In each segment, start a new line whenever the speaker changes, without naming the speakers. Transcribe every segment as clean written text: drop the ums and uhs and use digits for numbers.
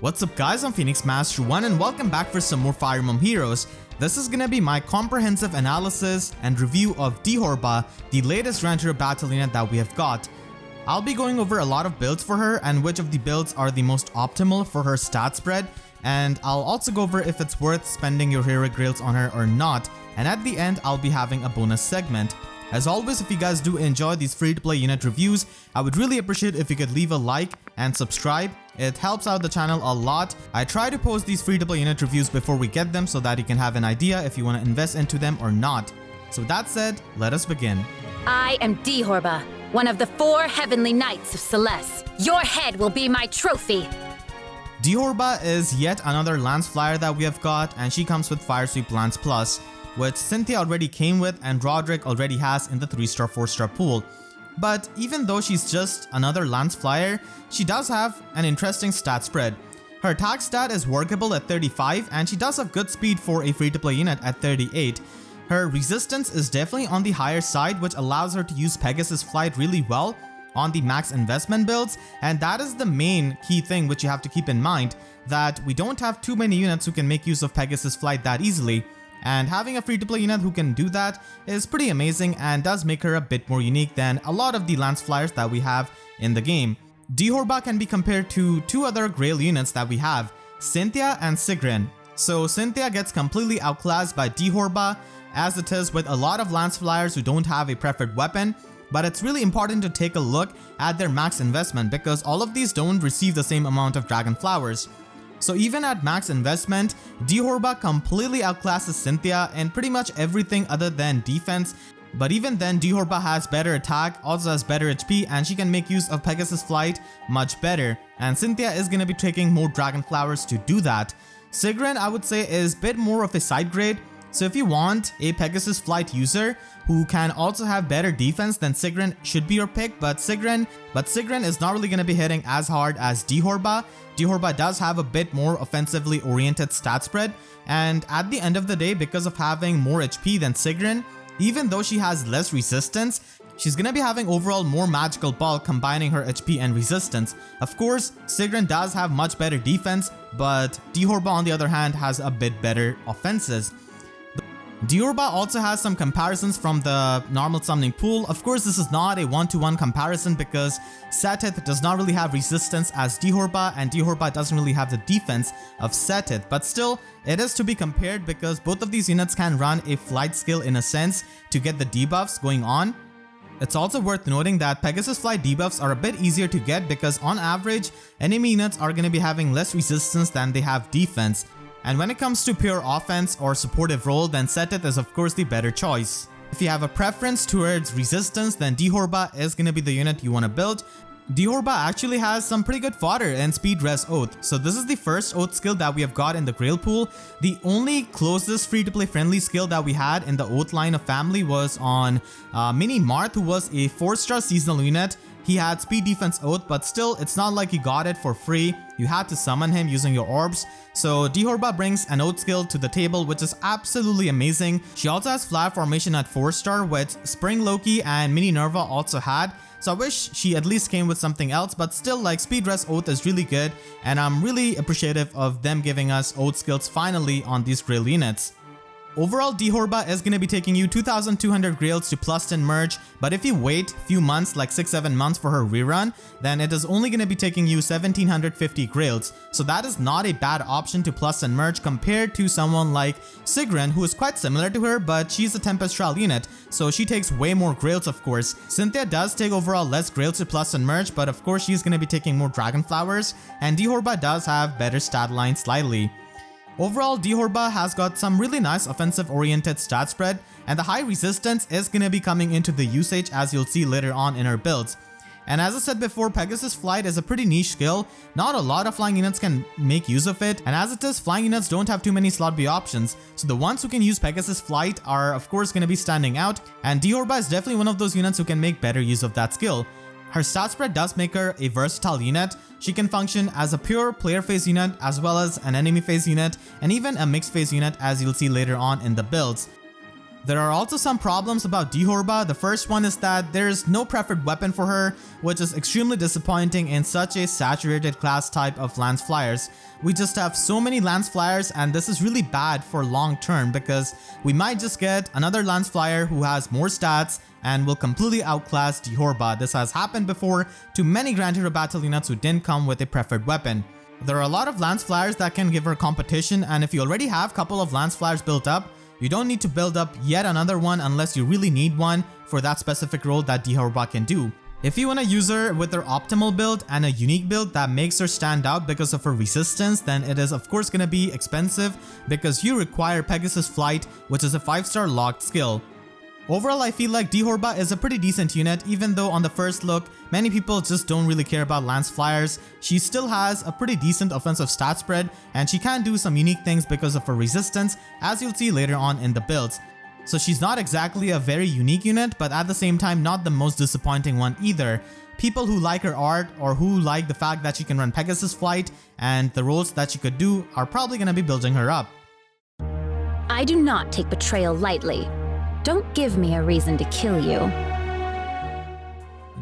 What's up guys, I'm Phoenix Master 1 and welcome back for some more Fire Emblem Heroes. This is gonna be my comprehensive analysis and review of Dithorba, the latest Ranger battle unit that we have got. I'll be going over a lot of builds for her and which of the builds are the most optimal for her stat spread, and I'll also go over if it's worth spending your Heroic Grails on her or not, and at the end I'll be having a bonus segment. As always, if you guys do enjoy these free-to-play unit reviews, I would really appreciate if you could leave a like and subscribe. It helps out the channel a lot. I try to post these free-to-play unit reviews before we get them so that you can have an idea if you want to invest into them or not. So with that said, let us begin.
I am Dithorba, one of the 4 heavenly knights of Celeste. Your head will be my trophy.
Dithorba is yet another Lance Flier that we have got, and she comes with Fire Sweep Lance Plus, which Cynthia already came with and Roderick already has in the 3-star 4-star pool. But even though she's just another Lance Flier, she does have an interesting stat spread. Her attack stat is workable at 35 and she does have good speed for a free-to-play unit at 38. Her resistance is definitely on the higher side, which allows her to use Pegasus Flight really well on the max investment builds, and that is the main key thing which you have to keep in mind, that we don't have too many units who can make use of Pegasus Flight that easily. And having a free-to-play unit who can do that is pretty amazing and does make her a bit more unique than a lot of the Lance Fliers that we have in the game. Dithorba can be compared to 2 other Grail units that we have, Cynthia and Sigrin. So Cynthia gets completely outclassed by Dithorba, as it is with a lot of Lance Fliers who don't have a preferred weapon, but it's really important to take a look at their max investment because all of these don't receive the same amount of Dragon Flowers. So even at max investment, Dithorba completely outclasses Cynthia in pretty much everything other than defense. But even then, Dithorba has better attack, also has better HP, and she can make use of Pegasus Flight much better. And Cynthia is going to be taking more Dragon Flowers to do that. Sigrin, I would say, is a bit more of a side grade. So if you want a Pegasus Flight user who can also have better defense, then Sigrin should be your pick, but Sigrin is not really going to be hitting as hard as Dithorba. Dithorba does have a bit more offensively oriented stat spread, and at the end of the day, because of having more HP than Sigrin, even though she has less resistance, she's going to be having overall more magical bulk combining her HP and resistance. Of course, Sigrin does have much better defense, but Dithorba on the other hand has a bit better offenses. Dithorba also has some comparisons from the normal summoning pool. Of course, this is not a 1-to-1 comparison because Setith does not really have resistance as Dithorba, and Dithorba doesn't really have the defense of Setith. But still, it is to be compared because both of these units can run a flight skill in a sense to get the debuffs going on. It's also worth noting that Pegasus Flight debuffs are a bit easier to get because on average, enemy units are going to be having less resistance than they have defense. And when it comes to pure offense or supportive role, then Setith is of course the better choice. If you have a preference towards resistance, then Dithorba is going to be the unit you want to build. Dithorba actually has some pretty good fodder in Speed Res Oath. So this is the first Oath skill that we have got in the Grail pool. The only closest free-to-play friendly skill that we had in the Oath line of family was on Mini Marth, who was a 4-star seasonal unit. He had Speed Defense Oath, but still, it's not like you got it for free. You had to summon him using your orbs. So Dithorba brings an Oath skill to the table, which is absolutely amazing. She also has Flag Formation at 4-star, which Spring Loki and Mini Nerva also had. So I wish she at least came with something else, but still, like, Speed Res Oath is really good, and I'm really appreciative of them giving us Oath skills finally on these Grail units. Overall, Dithorba is going to be taking you 2,200 Grails to plus 10 merge, but if you wait a few months, like 6-7 months for her rerun, then it is only going to be taking you 1,750 Grails. So that is not a bad option to plus 10 merge compared to someone like Sigrin, who is quite similar to her, but she's a Tempest Trial unit, so she takes way more Grails of course. Cynthia does take overall less Grails to plus 10 merge, but of course she's going to be taking more Dragon Flowers, and Dithorba does have better stat line slightly. Overall, Dithorba has got some really nice offensive-oriented stat spread, and the high resistance is going to be coming into the usage as you'll see later on in her builds. And as I said before, Pegasus Flight is a pretty niche skill. Not a lot of flying units can make use of it, and as it is, flying units don't have too many slot B options, so the ones who can use Pegasus Flight are of course going to be standing out, and Dithorba is definitely one of those units who can make better use of that skill. Her stat spread does make her a versatile unit. She can function as a pure player phase unit as well as an enemy phase unit and even a mixed phase unit as you'll see later on in the builds. There are also some problems about Dithorba. The first one is that there's no preferred weapon for her, which is extremely disappointing in such a saturated class type of Lance Fliers. We just have so many Lance Fliers, and this is really bad for long term because we might just get another Lance Flier who has more stats and will completely outclass Dithorba. This has happened before to many Grand Hero battle units who didn't come with a preferred weapon. There are a lot of Lance Fliers that can give her competition, and if you already have a couple of Lance Fliers built up, you don't need to build up yet another one unless you really need one for that specific role that Dithorba can do. If you want to use her with her optimal build and a unique build that makes her stand out because of her resistance, then it is of course going to be expensive because you require Pegasus Flight, which is a 5-star locked skill. Overall, I feel like Dithorba is a pretty decent unit, even though on the first look, many people just don't really care about Lance Fliers. She still has a pretty decent offensive stat spread, and she can do some unique things because of her resistance, as you'll see later on in the builds. So she's not exactly a very unique unit, but at the same time not the most disappointing one either. People who like her art or who like the fact that she can run Pegasus Flight and the roles that she could do are probably going to be building her up.
I do not take betrayal lightly. Don't give me a reason to kill you.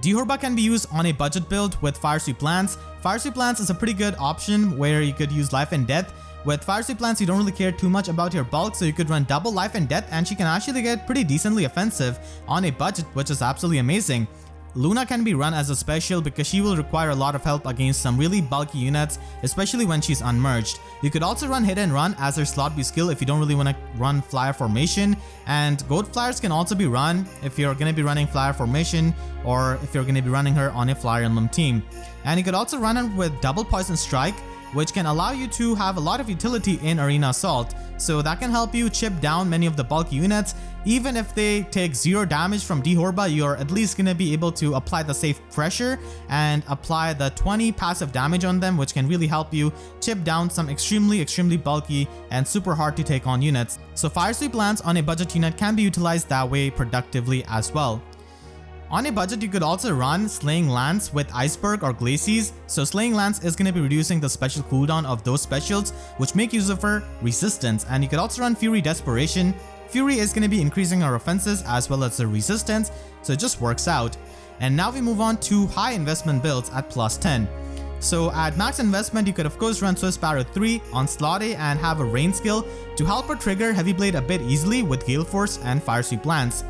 Dithorba can be used on a budget build with Fire Sweep Lance. Fire Sweep Lance is a pretty good option where you could use Life and Death. With Fire Sweep Lance, you don't really care too much about your bulk, so you could run double Life and Death and she can actually get pretty decently offensive on a budget, which is absolutely amazing. Luna can be run as a special because she will require a lot of help against some really bulky units, especially when she's unmerged. You could also run Hit and Run as her slot B skill if you don't really want to run Flyer Formation, and Goat Flyers can also be run if you're going to be running Flyer Formation or if you're going to be running her on a Fire Emblem team. And you could also run her with double Poison Strike, which can allow you to have a lot of utility in Arena Assault. So that can help you chip down many of the bulky units. Even if they take 0 damage from Dithorba, you're at least going to be able to apply the safe pressure and apply the 20 passive damage on them, which can really help you chip down some extremely bulky and super hard to take on units. So Fire Sweep Lance on a budget unit can be utilized that way productively as well. On a budget, you could also run Slaying Lance with Iceberg or Glacies. So Slaying Lance is going to be reducing the special cooldown of those specials, which make use of her resistance. And you could also run Fury Desperation. Fury is going to be increasing her offenses as well as her resistance, so it just works out. And now we move on to high investment builds at plus 10. So at max investment, you could of course run Swiss Sparrow 3 on slot A and have a rain skill to help her trigger Heavy Blade a bit easily with Gale Force and Fire Sweep Lance.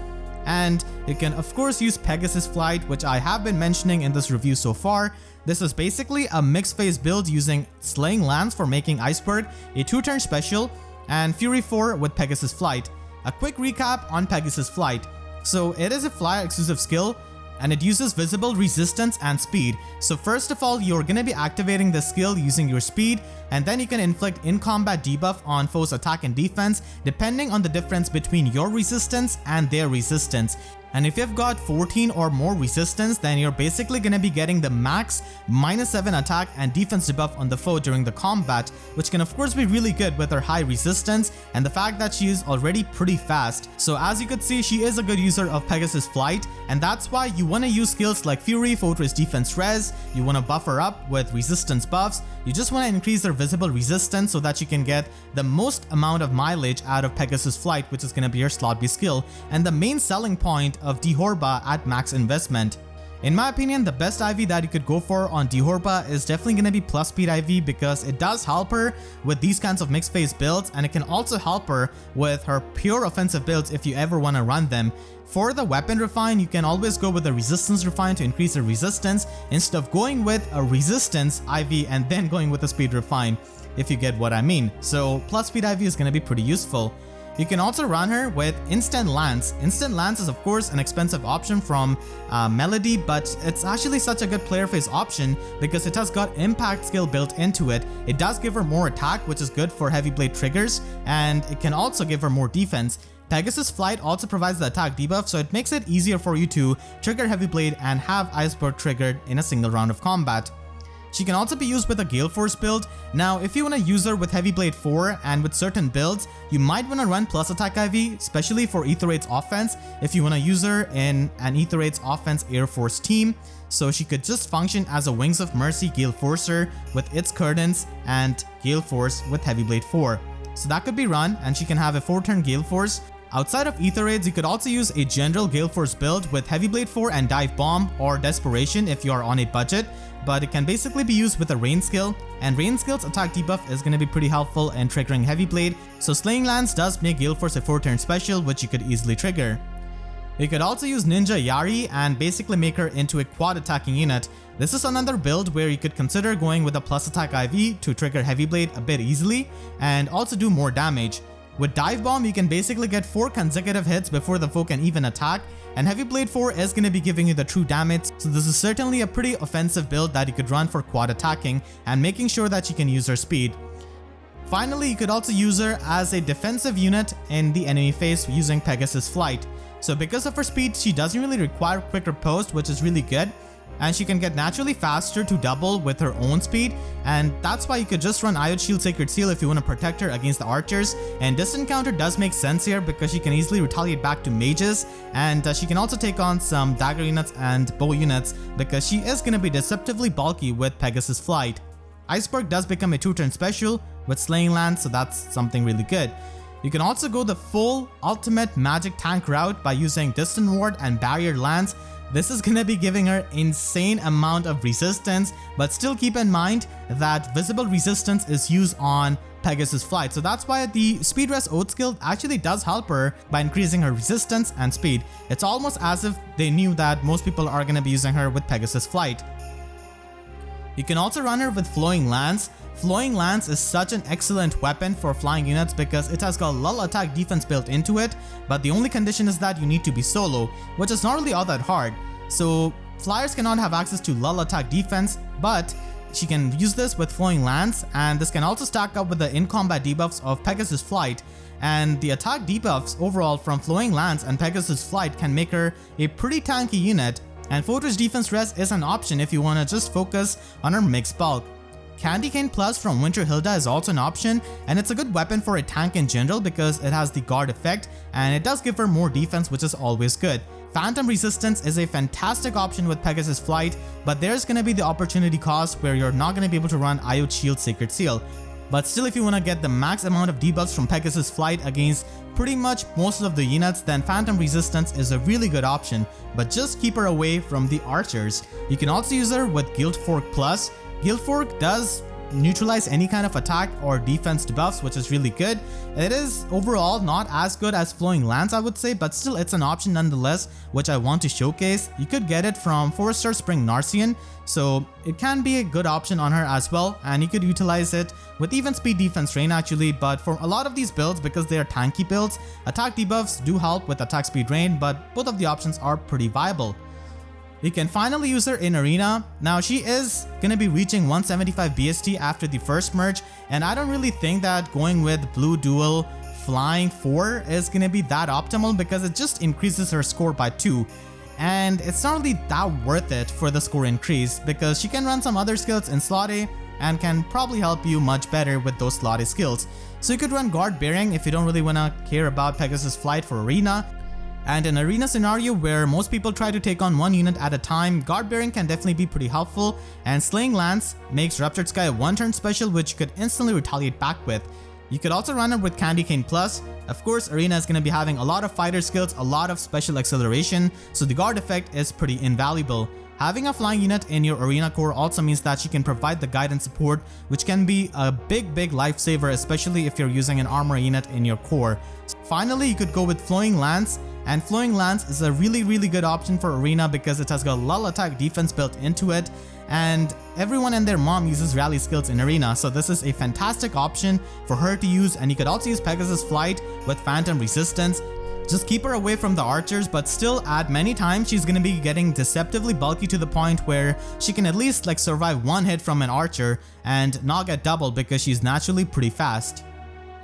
And you can of course use Pegasus Flight, which I have been mentioning in this review so far. This is basically a mixed phase build using Slaying Lance for making Iceberg a 2-turn special and Fury 4 with Pegasus Flight. A quick recap on Pegasus Flight. So it is a Flyer exclusive skill and it uses visible resistance and speed. So first of all, you're going to be activating the skill using your speed, and then you can inflict in-combat debuff on foes' attack and defense depending on the difference between your resistance and their resistance. And if you've got 14 or more resistance, then you're basically going to be getting the max -7 attack and defense debuff on the foe during the combat, which can of course be really good with her high resistance and the fact that she is already pretty fast. So as you could see, she is a good user of Pegasus Flight, and that's why you want to use skills like Fury, Fortress Defense Res, you want to buff her up with resistance buffs, you just want to increase her visible resistance so that you can get the most amount of mileage out of Pegasus Flight, which is going to be your slot B skill, and the main selling point of Dithorba at max investment. In my opinion, the best IV that you could go for on Dithorba is definitely going to be plus speed IV because it does help her with these kinds of mixed phase builds, and it can also help her with her pure offensive builds if you ever want to run them. For the weapon refine, you can always go with the resistance refine to increase the resistance instead of going with a resistance IV and then going with a speed refine, if you get what I mean. So plus speed IV is going to be pretty useful. You can also run her with Instant Lance. Instant Lance is of course an expensive option from Melody, but it's actually such a good player phase option because it has got impact skill built into it. It does give her more attack, which is good for Heavy Blade triggers, and it can also give her more defense. Pegasus Flight also provides the attack debuff, so it makes it easier for you to trigger Heavy Blade and have Iceberg triggered in a single round of combat. She can also be used with a Gale Force build. Now, if you want to use her with Heavy Blade 4 and with certain builds, you might want to run plus attack IV, especially for Aether8's offense if you want to use her in an Aether8's offense Air Force team. So she could just function as a Wings of Mercy Gale Forcer with its Curtains and Gale Force with Heavy Blade 4. So that could be run, and she can have a 4-turn Gale Force Outside of Ether Raids, you could also use a general Gale Force build with Heavy Blade 4 and Dive Bomb or Desperation if you are on a budget, but it can basically be used with a Rain skill, and Rain skill's attack debuff is going to be pretty helpful in triggering Heavy Blade, so Slaying Lance does make Gale Force a 4-turn special which you could easily trigger. You could also use Ninja Yari and basically make her into a quad attacking unit. This is another build where you could consider going with a plus attack IV to trigger Heavy Blade a bit easily and also do more damage. With Dive Bomb, you can basically get 4 consecutive hits before the foe can even attack, and Heavy Blade 4 is going to be giving you the true damage, so this is certainly a pretty offensive build that you could run for quad attacking and making sure that you can use her speed. Finally, you could also use her as a defensive unit in the enemy phase using Pegasus Flight. So because of her speed, she doesn't really require quicker post, which is really good. And she can get naturally faster to double with her own speed, and that's why you could just run Iod Shield Sacred Seal if you want to protect her against the archers. And distant counter does make sense here because she can easily retaliate back to mages, and she can also take on some dagger units and bow units because she is going to be deceptively bulky with Pegasus Flight. Iceberg does become a 2-turn special with Slaying Lance, so that's something really good. You can also go the full ultimate magic tank route by using Distant Ward and Barrier Lance. This is gonna be giving her insane amount of resistance, but still keep in mind that visible resistance is used on Pegasus Flight, so that's why the Speed Rest Oath skill actually does help her by increasing her resistance and speed. It's almost as if they knew that most people are gonna be using her with Pegasus Flight. You can also run her with Flowing Lance. Flowing Lance is such an excellent weapon for flying units because it has got lull attack defense built into it, but the only condition is that you need to be solo, which is not really all that hard. So flyers cannot have access to lull attack defense, but she can use this with Flowing Lance, and this can also stack up with the in-combat debuffs of Pegasus Flight, and the attack debuffs overall from Flowing Lance and Pegasus Flight can make her a pretty tanky unit, and Fortress Defense Rest is an option if you want to just focus on her mixed bulk. Candy Cane Plus from Winter Hilda is also an option, and it's a good weapon for a tank in general because it has the guard effect and it does give her more defense, which is always good. Phantom Resistance is a fantastic option with Pegasus Flight, but there's going to be the opportunity cost where you're not going to be able to run Iod Shield Sacred Seal. But still, if you want to get the max amount of debuffs from Pegasus Flight against pretty much most of the units, then Phantom Resistance is a really good option, but just keep her away from the archers. You can also use her with Guild Fork Plus. Guild Fork does neutralize any kind of attack or defense debuffs, which is really good. It is overall not as good as Flowing Lance, I would say, but still it's an option nonetheless, which I want to showcase. You could get it from 4-star Spring Narcian, so it can be a good option on her as well, and you could utilize it with even speed defense rain actually, but for a lot of these builds, because they are tanky builds, attack debuffs do help with attack speed rain, but both of the options are pretty viable. You can finally use her in Arena. Now she is going to be reaching 175 BST after the first merge, and I don't really think that going with Blue Dual Flying 4 is going to be that optimal because it just increases her score by 2. And it's not really that worth it for the score increase because she can run some other skills in slot A and can probably help you much better with those slot A skills. So you could run Guard Bearing if you don't really want to care about Pegasus Flight for Arena. And in arena scenario where most people try to take on one unit at a time, Guard Bearing can definitely be pretty helpful, and Slaying Lance makes Ruptured Sky a 1-turn special which you could instantly retaliate back with. You could also run it with Candy Cane Plus. Of course, Arena is going to be having a lot of fighter skills, a lot of special acceleration, so the guard effect is pretty invaluable. Having a flying unit in your arena core also means that she can provide the guidance support, which can be a big lifesaver, especially if you're using an armor unit in your core. Finally, you could go with Flowing Lance, and Flowing Lance is a really good option for arena because it has got lull attack defense built into it, and everyone and their mom uses rally skills in arena, so this is a fantastic option for her to use. And you could also use Pegasus Flight with Phantom Resistance. Just keep her away from the archers, but still at many times she's gonna be getting deceptively bulky to the point where she can at least survive one hit from an archer and not get doubled because she's naturally pretty fast.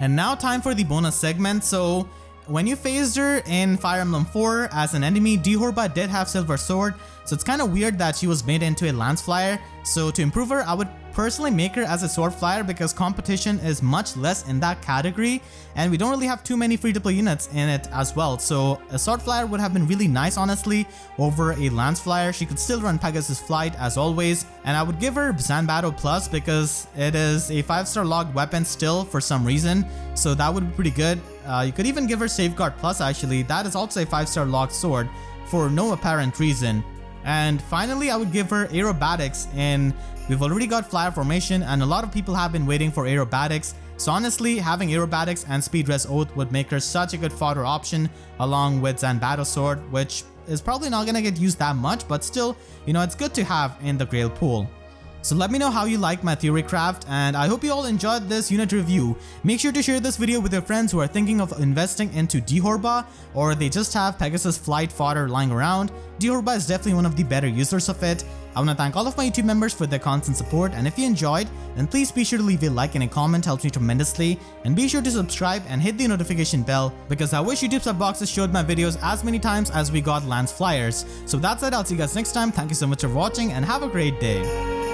And now time for the bonus segment. So when you faced her in Fire Emblem 4 as an enemy, Dithorba did have Silver Sword, so it's kind of weird that she was made into a Lance Flier. So to improve her, I would personally make her as a sword flyer because competition is much less in that category and we don't really have too many free-to-play units in it as well. So a sword flyer would have been really nice honestly over a lance flyer. She could still run Pegasus Flight as always, and I would give her Zanbattle Plus because it is a 5-star logged weapon still for some reason, so that would be pretty good. You could even give her Safeguard Plus actually, that is also a 5-star logged sword for no apparent reason. And finally, I would give her Aerobatics in, we've already got Flyer Formation and a lot of people have been waiting for Aerobatics. So honestly, having Aerobatics and Speed Res Oath would make her such a good fodder option along with Zanbattle Sword, which is probably not gonna get used that much, but still, you know, it's good to have in the Grail pool. So let me know how you like my theory craft, and I hope you all enjoyed this unit review. Make sure to share this video with your friends who are thinking of investing into Dithorba, or they just have Pegasus Flight fodder lying around. Dithorba is definitely one of the better users of it. I want to thank all of my YouTube members for their constant support, and if you enjoyed, then please be sure to leave a like and a comment, helps me tremendously, and be sure to subscribe and hit the notification bell because I wish YouTube sub boxes showed my videos as many times as we got Lance Fliers. So that's it, I'll see you guys next time. Thank you so much for watching and have a great day.